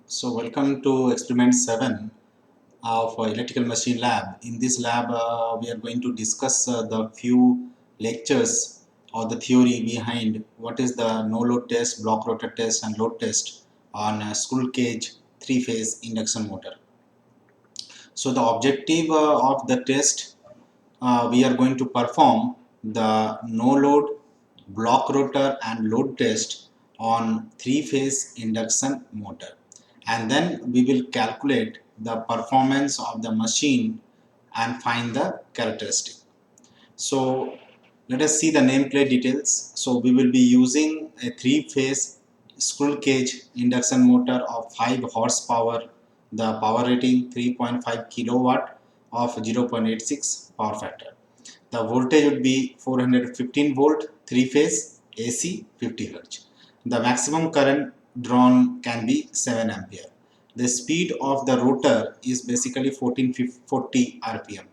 So welcome to experiment 7 of electrical machine lab. In this lab we are going to discuss the few lectures or the theory behind what is the no load test, block rotor test and load test on a screw cage 3-phase induction motor. So the objective of the test, we are going to perform the no load, block rotor and load test on 3-phase induction motor, and then we will calculate the performance of the machine and find the characteristic. So let us see the nameplate details. So we will be using a 3-phase squirrel cage induction motor of 5 horsepower, the power rating 3.5 kilowatt of 0.86 power factor. The voltage would be 415 volt, 3-phase AC, 50 Hz. The maximum current drawn can be 7 ampere. The speed of the rotor is basically 1440 rpm.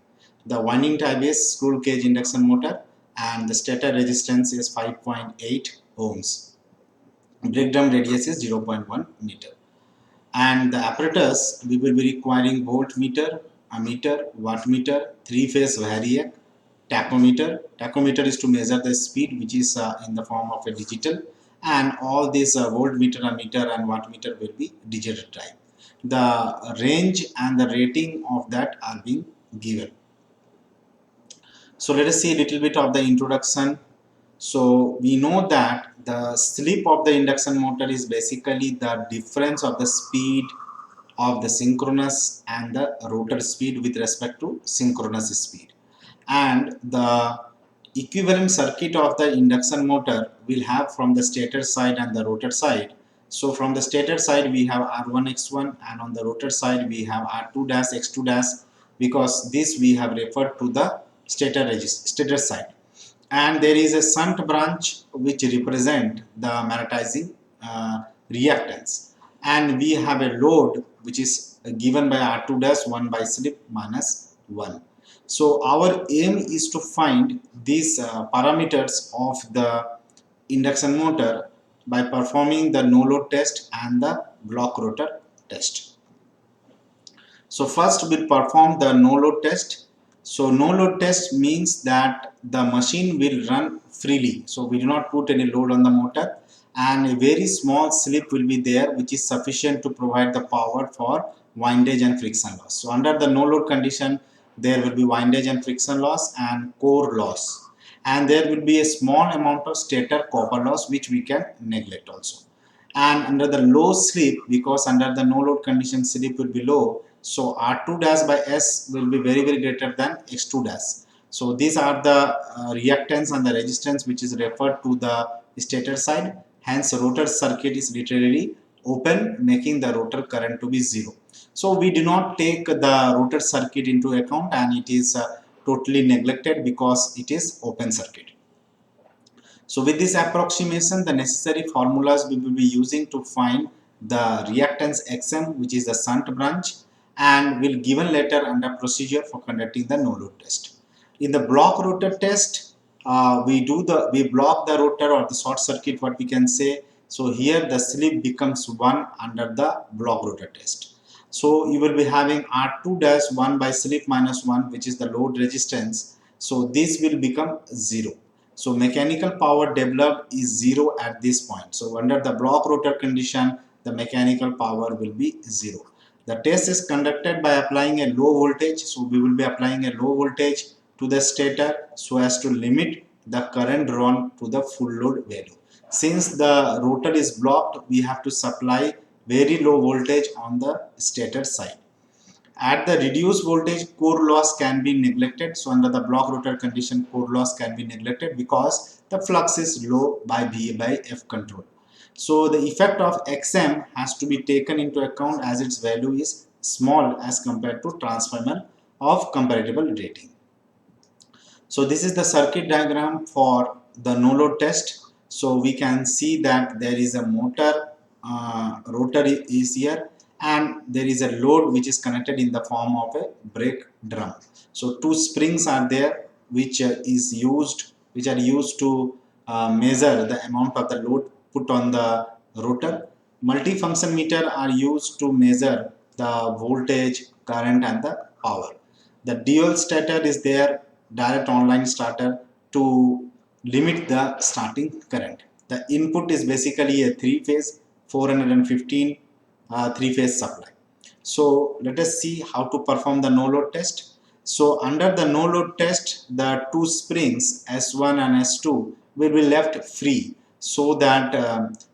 The winding type is squirrel cage induction motor and the stator resistance is 5.8 ohms. Breakdown radius is 0.1 meter. And the apparatus, we will be requiring voltmeter, ammeter, wattmeter, 3-phase variac, tachometer. Tachometer is to measure the speed, which is in the form of a digital, and all these voltmeter, ammeter and wattmeter will be digital type. The range and the rating of that are being given. So let us see a little bit of the introduction. So we know that the slip of the induction motor is basically the difference of the speed of the synchronous and the rotor speed with respect to synchronous speed. And the equivalent circuit of the induction motor will have from the stator side and the rotor side. So from the stator side we have R1 X1 and on the rotor side we have R2 dash X2 dash, because this we have referred to the stator side. And there is a shunt branch which represent the magnetizing reactance, and we have a load which is given by R2 dash 1 by slip minus 1. So our aim is to find these parameters of the induction motor by performing the no load test and the block rotor test. So first we'll perform the no load test. So no load test means that the machine will run freely. So we do not put any load on the motor, and a very small slip will be there which is sufficient to provide the power for windage and friction loss. So under the no load condition there will be windage and friction loss and core loss, and there will be a small amount of stator copper loss which we can neglect also. And under the low slip, because under the no load condition slip will be low, so R2 dash by S will be very greater than X2 dash. So these are the reactance and the resistance which is referred to the stator side. Hence rotor circuit is literally open, making the rotor current to be zero. So we do not take the rotor circuit into account, and it is totally neglected because it is open circuit. So with this approximation, the necessary formulas we will be using to find the reactance Xm, which is the shunt branch, and will given later under procedure for conducting the no load test. In the block rotor test, we block the rotor or the short circuit, what we can say. So here the slip becomes 1 under the block rotor test. So you will be having R2 dash 1 by slip minus 1, which is the load resistance. So this will become 0. So mechanical power developed is 0 at this point. So under the block rotor condition, the mechanical power will be 0. The test is conducted by applying a low voltage. So we will be applying a low voltage to the stator so as to limit the current drawn to the full load value. Since the rotor is blocked, we have to supply very low voltage on the stator side. At the reduced voltage, core loss can be neglected. So under the block rotor condition, core loss can be neglected because the flux is low by V by F control. So the effect of Xm has to be taken into account as its value is small as compared to transformer of comparable rating. So this is the circuit diagram for the no load test. So we can see that there is a motor, rotor is here, and there is a load which is connected in the form of a brake drum. So two springs are there which are used to measure the amount of the load put on the rotor. Multifunction meter are used to measure the voltage, current and the power. The dual starter is there, direct online starter, to limit the starting current. The input is basically a three-phase 415 three-phase supply. So let us see how to perform the no load test. So under the no load test, the two springs S1 and S2 will be left free, so that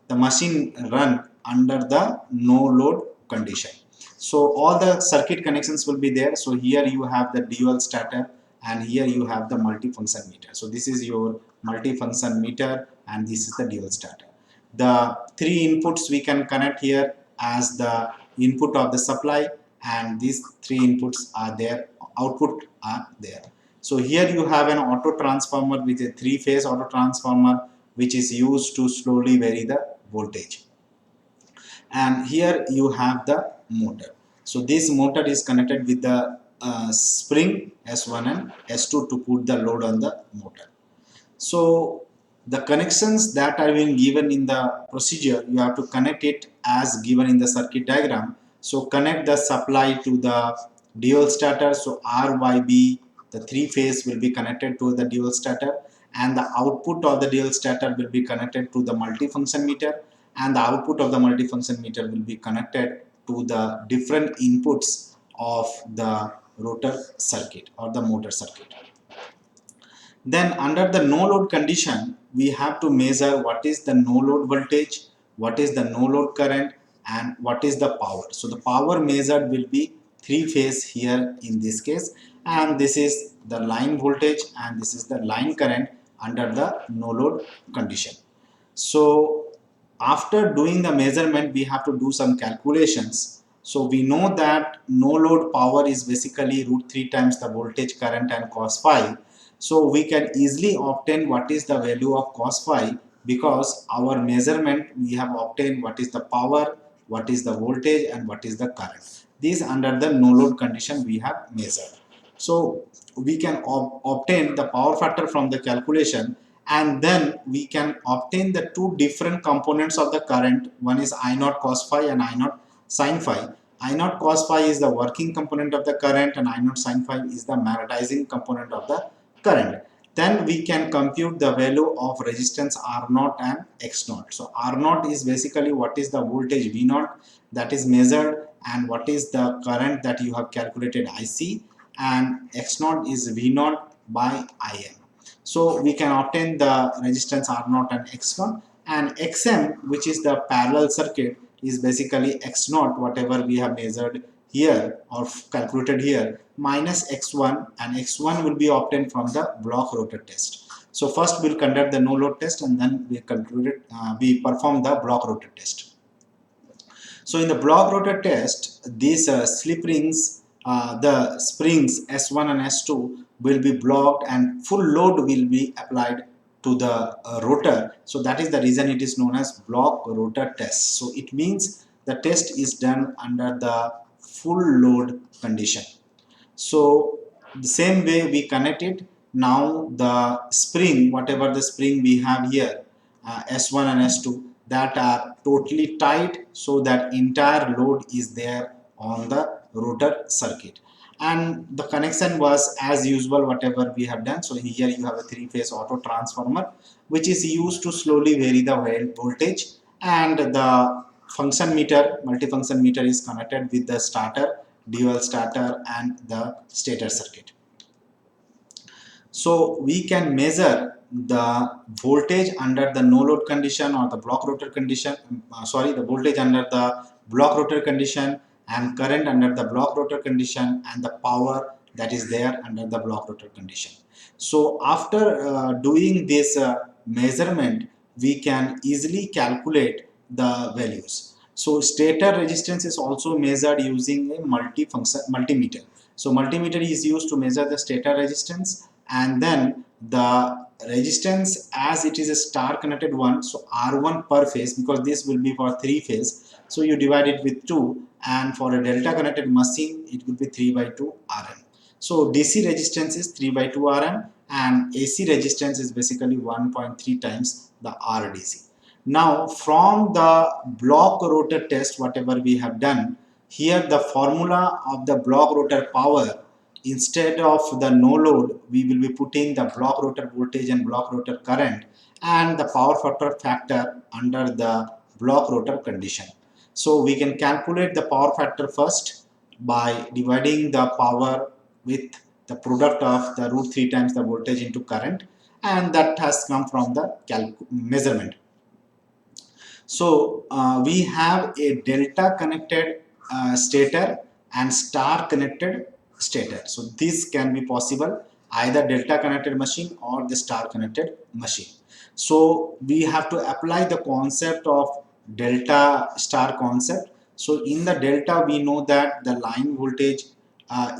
the machine run under the no load condition. So all the circuit connections will be there. So here you have the dual starter and here you have the multifunction meter. So this is your multifunction meter and this is the dual starter. The three inputs we can connect here as the input of the supply, and these three inputs are there, output are there. So here you have an auto transformer with a three-phase auto transformer which is used to slowly vary the voltage. And here you have the motor. So this motor is connected with the spring S1 and S2 to put the load on the motor. So the connections that are being given in the procedure, you have to connect it as given in the circuit diagram. So connect the supply to the dual starter. So RYB, the three phase will be connected to the dual starter, and the output of the dual starter will be connected to the multifunction meter, and the output of the multifunction meter will be connected to the different inputs of the rotor circuit or the motor circuit. Then under the no load condition, we have to measure what is the no load voltage, what is the no load current, and what is the power. So the power measured will be three phase here in this case, and this is the line voltage and this is the line current under the no load condition. So after doing the measurement, we have to do some calculations. So we know that no load power is basically root 3 times the voltage, current and cos phi. So we can easily obtain what is the value of cos phi, because our measurement we have obtained what is the power, what is the voltage and what is the current. These under the no load condition we have measured. So we can obtain the power factor from the calculation, and then we can obtain the two different components of the current. One is I naught cos phi and I naught sin phi. I naught cos phi is the working component of the current and I naught sin phi is the magnetizing component of the current. Then we can compute the value of resistance R naught and X naught. So R naught is basically what is the voltage V naught that is measured, and what is the current that you have calculated IC, and X naught is V naught by IM. So we can obtain the resistance R naught and X naught, and XM, which is the parallel circuit, is basically X naught whatever we have measured here or calculated here minus X1, and X1 will be obtained from the block rotor test. So first we'll conduct the no load test and then we perform the block rotor test. So in the block rotor test, these slip rings, the springs S1 and S2 will be blocked and full load will be applied to the rotor. So that is the reason it is known as block rotor test. So it means the test is done under the full load condition. So the same way we connect it. Now the spring, whatever the spring we have here, S1 and S2, that are totally tight, so that entire load is there on the rotor circuit. And the connection was as usual whatever we have done. So here you have a three-phase auto transformer which is used to slowly vary the voltage, and the function meter, multifunction meter, is connected with the starter, dual starter and the stator circuit. So we can measure the voltage under the no load condition or the block rotor condition, the voltage under the block rotor condition, and current under the block rotor condition, and the power that is there under the block rotor condition. So after doing this measurement, we can easily calculate the values. So stator resistance is also measured using a multimeter. So multimeter is used to measure the stator resistance, and then the resistance as it is a star connected one, so R1 per phase, because this will be for three phase, so you divide it with 2, and for a delta connected machine it will be 3 by 2 Rm. So DC resistance is 3 by 2 Rm and AC resistance is basically 1.3 times the RDC. Now from the block rotor test, whatever we have done, here the formula of the block rotor power, instead of the no load, we will be putting the block rotor voltage and block rotor current and the power factor under the block rotor condition. So we can calculate the power factor first by dividing the power with the product of the root 3 times the voltage into current, and that has come from the measurement. So we have a delta connected stator and star connected stator. So this can be possible either delta connected machine or the star connected machine. So we have to apply the concept of delta star concept. So in the delta we know that the line voltage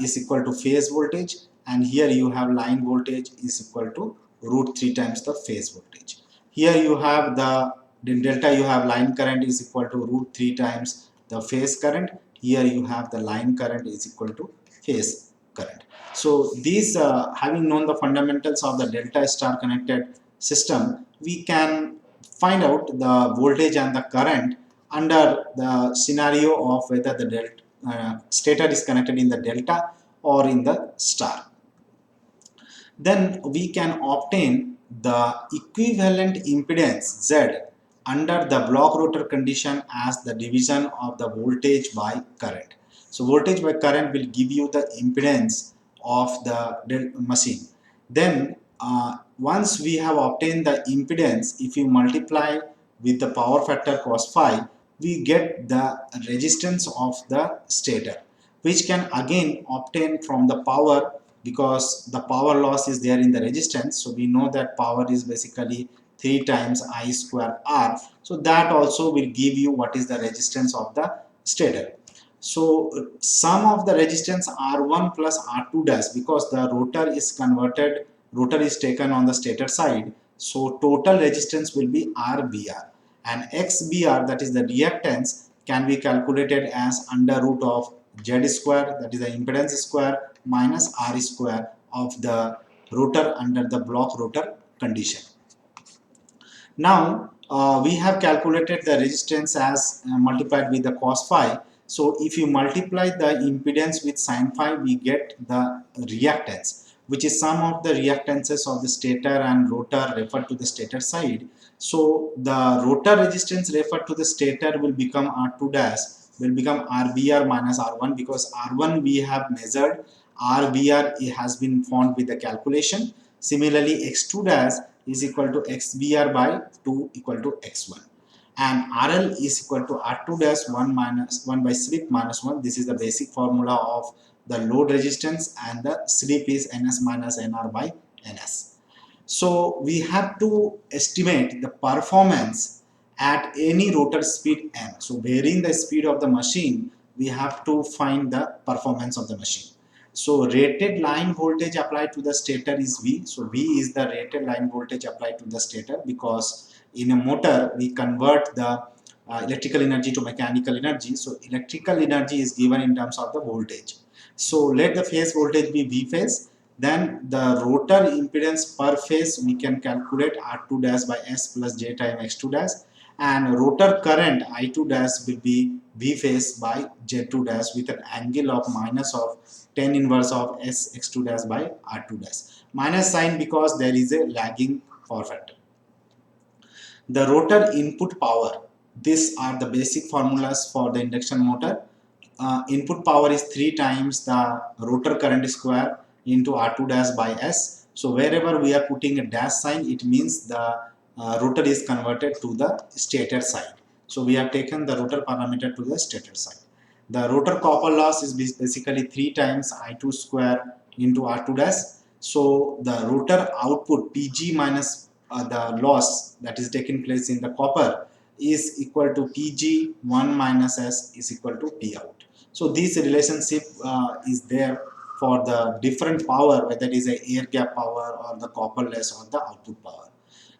is equal to phase voltage, and here you have line voltage is equal to root 3 times the phase voltage. Here you have the delta, you have line current is equal to root 3 times the phase current. Here you have the line current is equal to phase current. So these having known the fundamentals of the delta star connected system, we can find out the voltage and the current under the scenario of whether the stator is connected in the delta or in the star. Then we can obtain the equivalent impedance Z under the block rotor condition as the division of the voltage by current. So voltage by current will give you the impedance of the machine. Then once we have obtained the impedance, if you multiply with the power factor cos phi, we get the resistance of the stator, which can again obtain from the power, because the power loss is there in the resistance. So we know that power is basically 3 times I square R. So that also will give you what is the resistance of the stator. So sum of the resistance R1 plus R2 dash, because the rotor is taken on the stator side. So total resistance will be RBR, and XBR, that is the reactance, can be calculated as under root of Z square, that is the impedance square, minus R square of the rotor under the block rotor condition. Now we have calculated the resistance as multiplied with the cos phi. So if you multiply the impedance with sin phi, we get the reactance, which is sum of the reactances of the stator and rotor referred to the stator side. So the rotor resistance referred to the stator will become R2 dash, will become RBR minus R1, because R1 we have measured, RBR has been found with the calculation. Similarly, X2 dash is equal to XBR by 2 equal to X1, and RL is equal to R2 dash 1 minus 1 by slip minus 1. This is the basic formula of the load resistance, and the slip is NS minus NR by NS. So we have to estimate the performance at any rotor speed m. So varying the speed of the machine, we have to find the performance of the machine. So rated line voltage applied to the stator is V. So V is the rated line voltage applied to the stator, because in a motor we convert the electrical energy to mechanical energy. So electrical energy is given in terms of the voltage. So let the phase voltage be V phase. Then the rotor impedance per phase we can calculate R2 dash by S plus J time X2 dash, and rotor current I2 dash will be V phase by J2 dash with an angle of minus of tan inverse of S X2 dash by R2 dash. Minus sign because there is a lagging power factor. The rotor input power, these are the basic formulas for the induction motor. Input power is 3 times the rotor current square into R2 dash by S. So wherever we are putting a dash sign, it means the rotor is converted to the stator side. So we have taken the rotor parameter to the stator side. The rotor copper loss is basically 3 times I2 square into R2 dash. So the rotor output PG minus the loss that is taking place in the copper is equal to PG 1 minus S is equal to P out. So this relationship is there for the different power, whether it is a air gap power or the copper loss or the output power.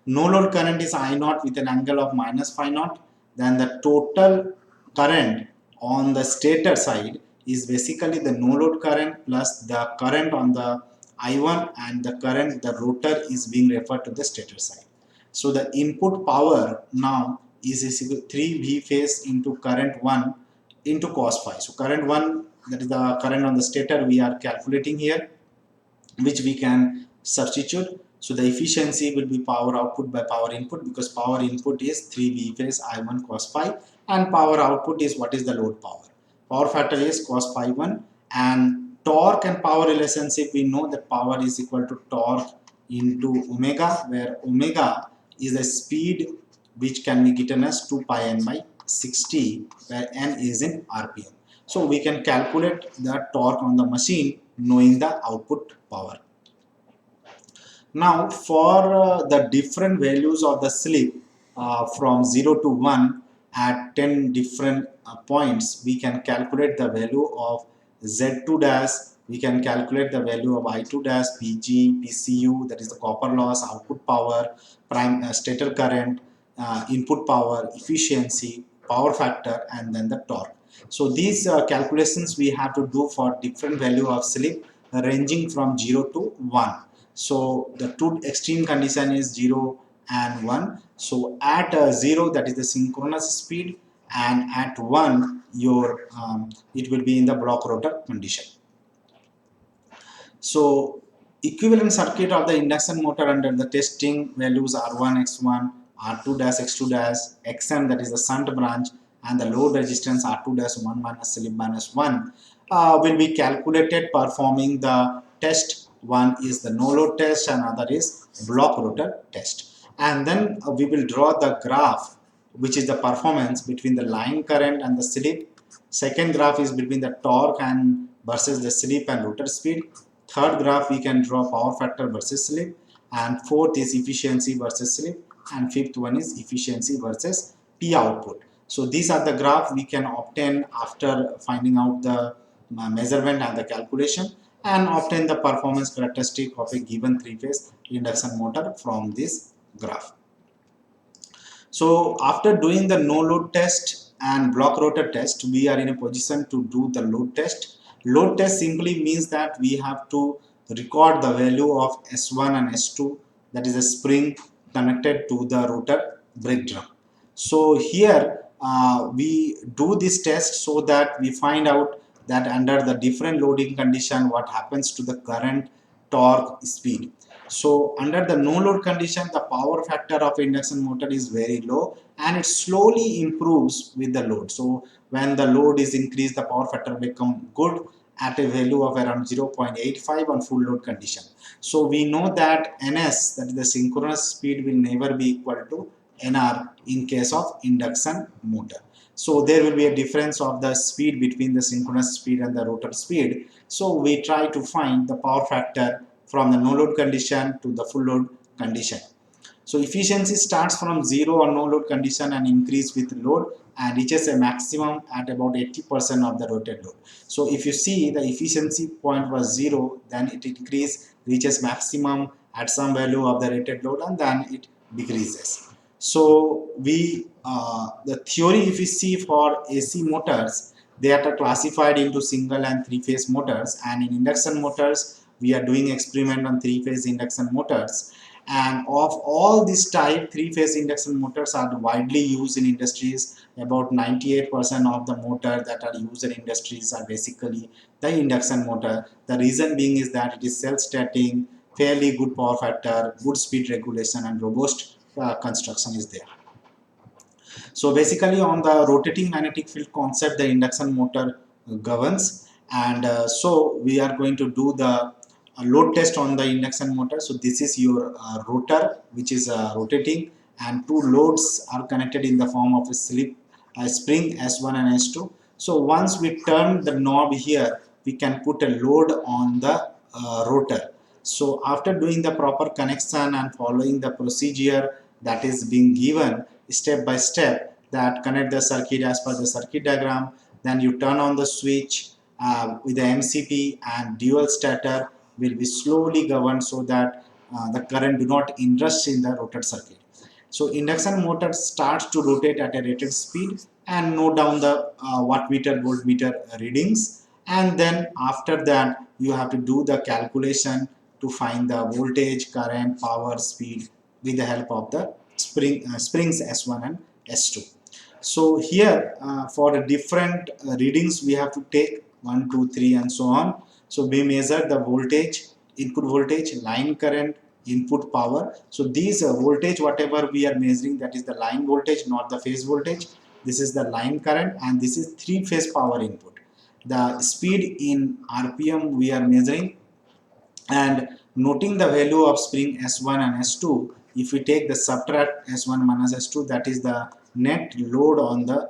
No load current is I naught with an angle of minus phi naught. Then the total current on the stator side is basically the no load current plus the current on the I1, and the current the rotor is being referred to the stator side. So the input power now is equal to 3V phase into current 1 into cos phi. So current 1, that is the current on the stator, we are calculating here, which we can substitute. So the efficiency will be power output by power input, because power input is 3V phase I1 cos phi, and power output is what is the load power. Power factor is cos phi 1, and torque and power relationship, we know that power is equal to torque into omega, where omega is the speed which can be given as 2 pi n by 60, where n is in rpm. So we can calculate the torque on the machine knowing the output power. Now for the different values of the slip from 0 to 1 at 10 different points, we can calculate the value of Z2 dash, we can calculate the value of I2 dash, PG, PCU, that is the copper loss, output power, prime stator current, input power, efficiency, power factor, and then the torque. So these calculations we have to do for different value of slip ranging from 0 to 1. So the two extreme condition is 0 and 1. So at 0, that is the synchronous speed, and at 1 your it will be in the block rotor condition. So equivalent circuit of the induction motor under the testing values R1 X1, R2 dash X2 dash, Xm, that is the shunt branch, and the load resistance R2 dash 1 minus slip minus 1 will be calculated performing the test. One is the no load test and other is block rotor test. And then we will draw the graph, which is the performance between the line current and the slip. Second graph is between the torque and versus the slip and rotor speed. Third graph we can draw power factor versus slip, and fourth is efficiency versus slip, and fifth one is efficiency versus P output. So these are the graph we can obtain after finding out the measurement and the calculation, and obtain the performance characteristic of a given three-phase induction motor from this graph. So after doing the no load test and block rotor test, we are in a position to do the load test. Load test simply means that we have to record the value of S1 and S2, that is a spring connected to the rotor brake drum. So here we do this test so that we find out that under the different loading condition what happens to the current, torque, speed. So under the no load condition, the power factor of induction motor is very low and it slowly improves with the load. So when the load is increased, the power factor become good at a value of around 0.85 on full load condition. So we know that NS, that is the synchronous speed, will never be equal to NR in case of induction motor. So there will be a difference of the speed between the synchronous speed and the rotor speed. So we try to find the power factor from the no load condition to the full load condition. So efficiency starts from 0 or no load condition and increase with load and reaches a maximum at about 80% of the rotor load. So if you see the efficiency point was 0, then it increase, reaches maximum at some value of the rated load, and then it decreases. So the theory, if you see for AC motors, they are classified into single and three-phase motors, and in induction motors we are doing experiment on three-phase induction motors. And of all this type, three-phase induction motors are widely used in industries. About 98% of the motor that are used in industries are basically the induction motor. The reason being is that it is self-starting, fairly good power factor, good speed regulation, and robust construction is there. So basically on the rotating magnetic field concept, the induction motor governs, and so we are going to do the load test on the induction motor. So this is your rotor which is rotating, and two loads are connected in the form of a spring S1 and S2. So once we turn the knob here, we can put a load on the rotor. So after doing the proper connection and following the procedure that is being given step by step, that connect the circuit as per the circuit diagram, then you turn on the switch with the MCP, and dual stator will be slowly governed so that the current do not inrush in the rotor circuit. So induction motor starts to rotate at a rated speed and note down the wattmeter, voltmeter readings, and then after that you have to do the calculation to find the voltage, current, power, speed with the help of the springs S1 and S2. So here for the different readings we have to take 1, 2, 3 and so on. So we measure the voltage, input voltage, line current, input power. So these voltage whatever we are measuring, that is the line voltage, not the phase voltage. This is the line current and this is 3-phase power input. The speed in RPM we are measuring, and noting the value of spring S1 and S2, if we take the subtract S1 minus S2, that is the net load on the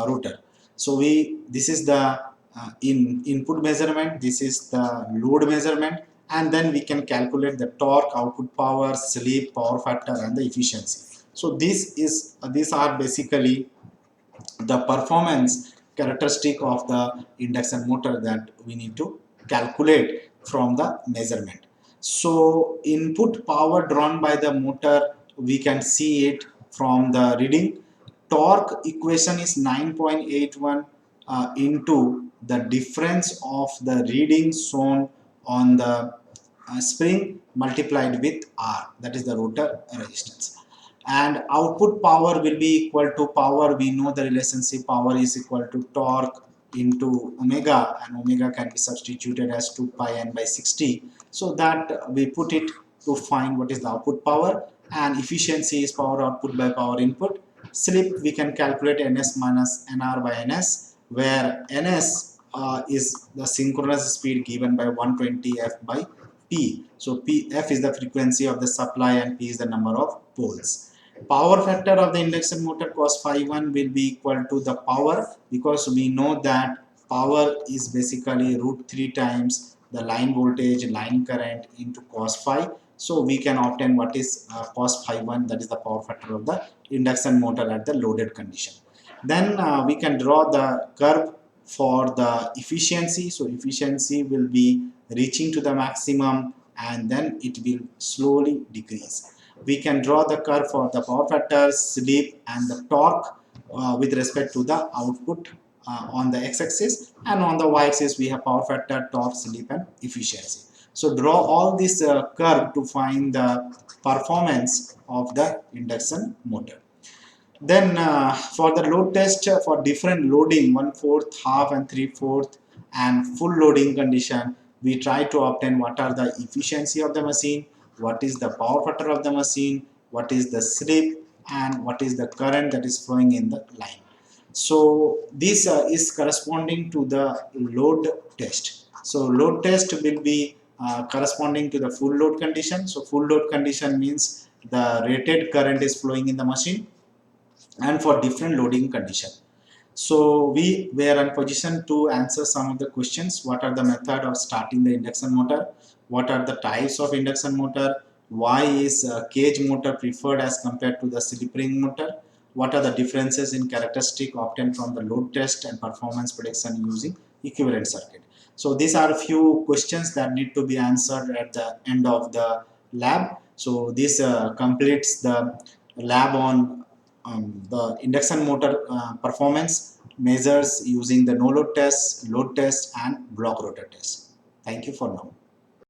rotor. So this is the input measurement, this is the load measurement, and then we can calculate the torque, output power, slip, power factor, and the efficiency. So these are basically the performance characteristic of the induction motor that we need to calculate from the measurement. So input power drawn by the motor, we can see it from the reading. Torque equation is 9.81 into the difference of the reading shown on the spring multiplied with R, that is the rotor resistance. And output power will be equal to power, we know the relationship, power is equal to torque into omega, and omega can be substituted as 2 pi n by 60, so that we put it to find what is the output power, and efficiency is power output by power input. Slip we can calculate ns minus nr by ns, where ns is the synchronous speed given by 120 f by p. So f is the frequency of the supply and p is the number of poles. Power factor of the induction motor cos phi 1 will be equal to the power, because we know that power is basically root 3 times the line voltage, line current into cos phi. So we can obtain what is cos phi 1, that is the power factor of the induction motor at the loaded condition. Then we can draw the curve for the efficiency. So efficiency will be reaching to the maximum and then it will slowly decrease. We can draw the curve for the power factor, slip, and the torque with respect to the output on the x-axis, and on the y-axis we have power factor, torque, slip, and efficiency. So draw all this curve to find the performance of the induction motor. Then for the load test for different loading, 1/4, half, and 3/4, and full loading condition, we try to obtain what are the efficiency of the machine, what is the power factor of the machine, what is the slip, and what is the current that is flowing in the line. So this is corresponding to the load test. So load test will be corresponding to the full load condition. So full load condition means the rated current is flowing in the machine, and for different loading condition. So we were in position to answer some of the questions. What are the method of starting the induction motor? What are the types of induction motor? Why is cage motor preferred as compared to the slip ring motor? What are the differences in characteristic obtained from the load test and performance prediction using equivalent circuit? So these are a few questions that need to be answered at the end of the lab. So this completes the lab on the induction motor performance measures using the no load test, and block rotor test. Thank you for now.